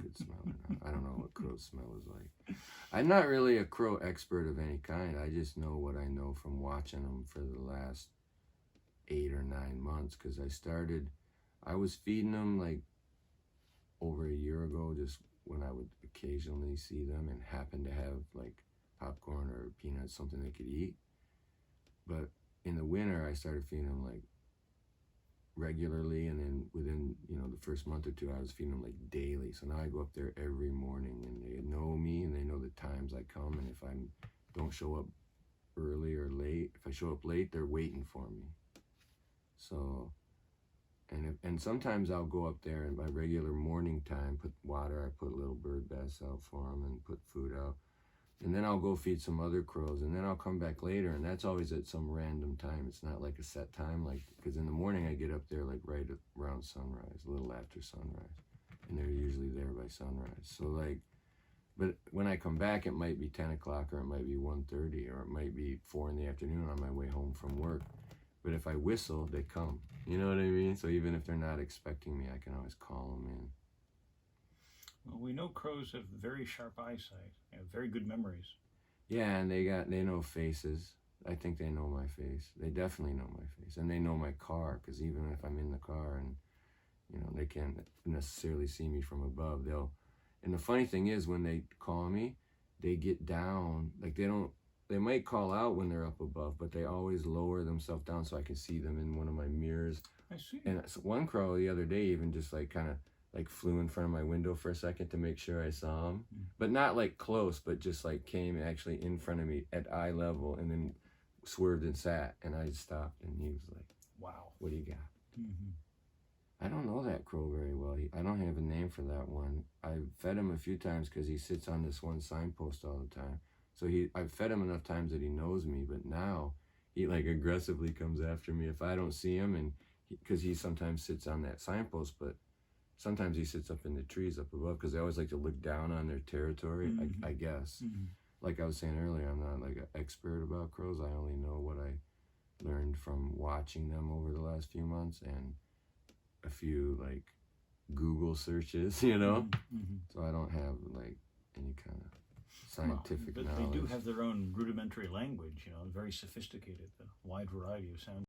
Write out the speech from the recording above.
could smell or not. I don't know what crow smell is like. I'm not really a crow expert of any kind. I just know what I know from watching them for the last 8 or 9 months, because I was feeding them like over a year ago, just when I would occasionally see them and happen to have like popcorn or peanuts, something they could eat. But in the winter, I started feeding them like regularly, and then within the first month or two, I was feeding them like daily. So now I go up there every morning, and they know me and they know the times I come, and if I don't show up early or late, if I show up late, they're waiting for me. So and sometimes I'll go up there in my regular morning time, put water, I put little bird baths out for them and put food out, and then I'll go feed some other crows, and then I'll come back later, and that's always at some random time. It's not like a set time, like, because in the morning I get up there like right around sunrise, a little after sunrise, and they're usually there by sunrise. So like, but when I come back, it might be 10 o'clock, or it might be 1:30, or it might be 4 in the afternoon on my way home from work. But if I whistle, they come. You know what I mean? So even if they're not expecting me, I can always call them in. Well, we know crows have very sharp eyesight. They have very good memories. Yeah, and they know faces. I think they know my face. They definitely know my face, and they know my car, because even if I'm in the car and they can't necessarily see me from above, they'll. And the funny thing is, when they call me, they get down. Like they might call out when they're up above, but they always lower themselves down so I can see them in one of my mirrors. I see. And one crow the other day even just like kind of like flew in front of my window for a second to make sure I saw him, but not like close, but just like came actually in front of me at eye level, and then swerved and sat, and I stopped, and he was like, "Wow, what do you got?" Mm-hmm. I don't know that crow very well. I don't have a name for that one. I've fed him a few times because he sits on this one signpost all the time. So I've fed him enough times that he knows me, but now he like aggressively comes after me if I don't see him, and because he sometimes sits on that signpost, but sometimes he sits up in the trees up above, because they always like to look down on their territory, Mm-hmm. I guess. Mm-hmm. Like I was saying earlier, I'm not like an expert about crows. I only know what I learned from watching them over the last few months and a few like Google searches, Mm-hmm. So I don't have like any kind of scientific but knowledge. they do have their own rudimentary language, very sophisticated, a wide variety of sounds.